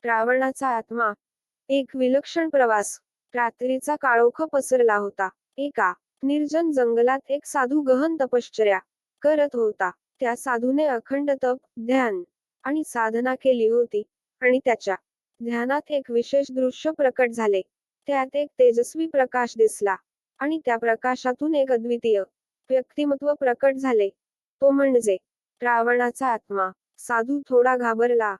रावणाचा आत्मा. एक विलक्षण प्रवास. रात्रीचा काळोख पसरला होता. एका निर्जन जंगलात एक साधू गहन तपश्चर्या करत होता. त्या साधूने अखंड तप, ध्यान आणि साधना केली होती, आणि त्याच्या ध्यानात एक विशेष दृश्य प्रकट झाले. त्यात एक तेजस्वी प्रकाश दिसला, आणि त्या प्रकाशातून एक अद्वितीय व्यक्तिमत्व प्रकट झाले. तो म्हणजे रावणाचा आत्मा. साधू थोडा घाबरला,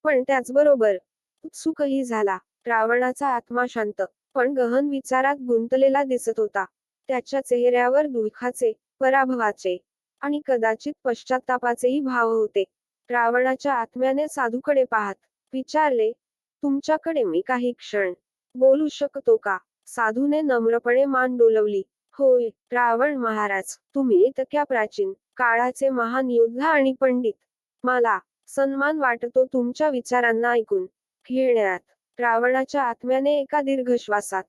पण त्याचबरोबर उत्सुकही झाला. रावणाचा आत्मा शांत पण गहन विचारात गुंतलेला दिसत होता. त्याच्या चेहऱ्यावर दुःखाचे, पराभवाचे आणि कदाचित पश्चात्तापाचेही भाव होते. रावणाच्या आत्म्याने साधूकडे पाहत विचारले, तुमच्याकडे मी काही क्षण बोलू शकतो का? साधूने नम्रपणे मान डोलवली. होय रावण महाराज, तुम्ही इतक्या प्राचीन काळाचे महान योद्धा आणि पंडित. मला सन्मान वाटतो तुमच्या विचारांना ऐकून घेण्यात. रावणाच्या आत्म्याने एका दीर्घ श्वासात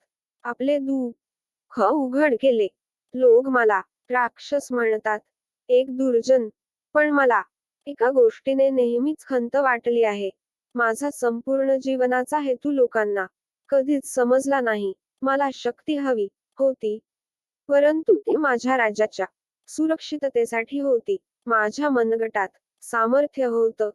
आपले दुःख उघड केले. लोक मला राक्षस म्हणतात, एक दुर्जन. पण मला एका गोष्टीने नेहमीच खंत वाटली आहे. माझा संपूर्ण जीवनाचा हेतू लोकांना कधीच समजला नाही. मला शक्ती हवी होती, परंतु ती माझ्या राज्याच्या सुरक्षिततेसाठी होती. माझ्या मनगटात सामर्थ्य होतं,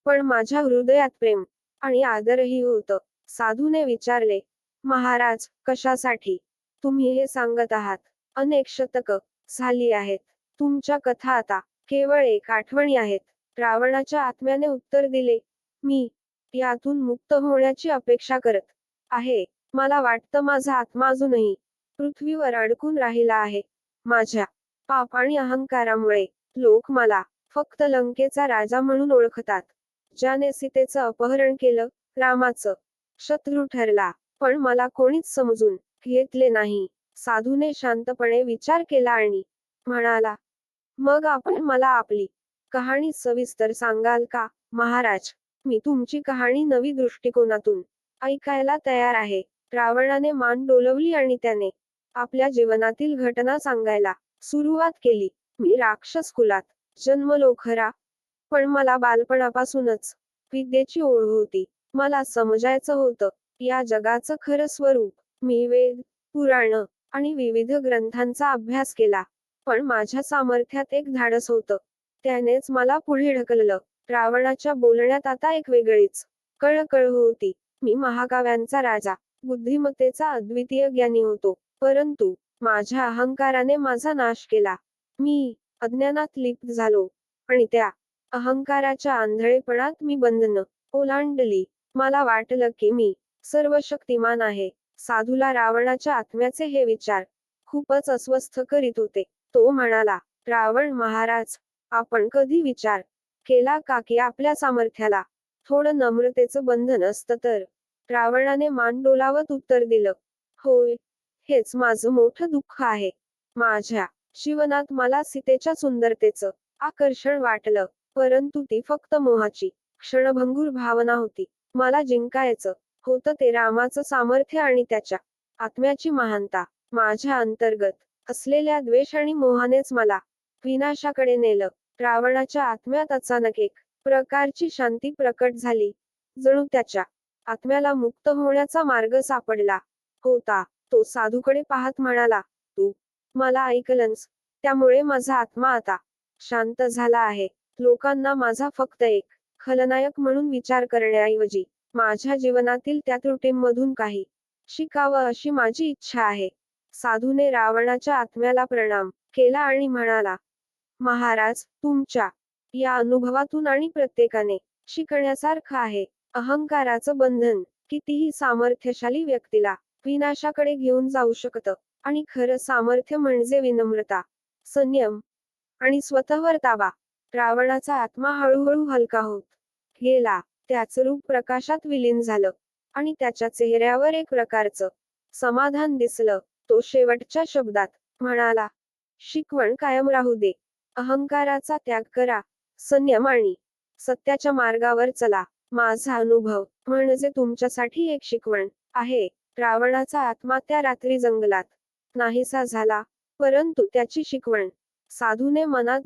पण माझ्या हृदयात प्रेम आणि आदरही होतं. साधूने विचारले, महाराज, कशासाठी तुम्ही हे सांगत आहात? अनेक शतकं झाली आहेत. तुमच्या कथा आता केवळ एक आठवणी आहेत. रावणाच्या आत्म्याने उत्तर दिले, मी यातून मुक्त होण्याची अपेक्षा करत आहे. मला वाटतं माझा आत्मा अजूनही पृथ्वीवर अडकून राहिला आहे. माझ्या पाप आणि अहंकारामुळे लोक मला फक्त लंकेचा राजा म्हणून ओळखतात, ज्याने सीतेचं अपहरण केलं, रामाचं शत्रू ठरला. पण मला कोणीच समजून घेतले नाही. साधूने शांतपणे विचार केला आणि म्हणाला, मग आपण मला आपली कहाणी सविस्तर सांगाल का? महाराज, मी तुमची कहाणी नवी दृष्टिकोनातून ऐकायला तयार आहे. रावणाने मान डोलवली आणि त्याने आपल्या जीवनातील घटना सांगायला सुरुवात केली. मी राक्षस कुलात जन्मलो खरा, पण मला बालपणापासूनच विद्येची ओढ होती. मला समजायचं होतं या जगाचं खरं स्वरूप. मी वेद, पुराण आणि विविध ग्रंथांचा अभ्यास केला, पण माझ्या सामर्थ्यात एक धाडस होतं. त्यानेच मला पुढे ढकललं. रावणाच्या बोलण्यात आता एक वेगळीच कळकळ होती. मी महाकाव्यांचा राजा, बुद्धिमत्तेचा अद्वितीय ज्ञानी होतो, परंतु माझ्या अहंकाराने माझा नाश केला. मी अज्ञानात लिप्त झालो, आणि त्या अहंकाराच्या आंधळेपणात मी बंधनं ओलांडली. मला वाटलं की मी सर्वशक्तिमान आहे. साधूला रावणाच्या आत्म्याचे हे विचार खूपच अस्वस्थ करीत होते. तो म्हणाला, रावण महाराज, आपण कधी विचार केला का की आपल्या सामर्थ्याला थोडं नम्रतेचं बंधन असतं तर? रावणाने मान डोलावत उत्तर दिलं, होय, हेच माझं मोठं दुःख आहे. माझ्या जीवनात मला सीतेच्या सुंदरतेचं आकर्षण वाटलं, परंतु ती फक्त मोहाची क्षणभंगूर भावना होती. मला जिंकायचं होतं ते रामाचं सामर्थ्य आणि त्याच्या आत्म्याची महानता. माझ्या अंतर्गत असलेल्या द्वेष आणि मोहानेच मला विनाशाकडे नेलं. रावणाच्या आत्म्यात अचानक एक प्रकारची शांती प्रकट झाली. जणू त्याच्या आत्म्याला मुक्त होण्याचा मार्ग सापडला होता. तो साधूकडे पाहत म्हणाला, तू मला ऐकलंस, त्यामुळे माझा आत्मा आता शांत झाला आहे. लोकांना माझा फक्त एक खलनायक म्हणून विचार करण्याऐवजी माझ्या जीवनातील त्या त्रुटींमधून काही शिकावं अशी माझी इच्छा आहे. साधूने रावणाच्या आत्म्याला प्रणाम केला आणि म्हणाला, महाराज, तुमच्या या अनुभवातून आणि प्रत्येकाने शिकण्यासारखं आहे. अहंकाराचं बंधन कितीही सामर्थ्यशाली व्यक्तीला विनाशाकडे घेऊन जाऊ शकतं, आणि खरं सामर्थ्य म्हणजे विनम्रता, संयम आणि स्वतःवर ताबा. रावणाचा आत्मा हळूहळू हलका होत गेला. त्याचं रूप प्रकाशात विलीन झालं, आणि त्याच्या चेहऱ्यावर एक प्रकारचं समाधान दिसलं. तो शेवटच्या शब्दात म्हणाला, शिकवण कायम राहू दे. अहंकाराचा त्याग करा, संयम आणि सत्याच्या मार्गावर चला. माझा अनुभव म्हणजे तुमच्यासाठी एक शिकवण आहे. रावणाचा आत्मा त्या रात्री जंगलात नाहीसा झाला, परंतु त्याची शिकवण साधूने मनात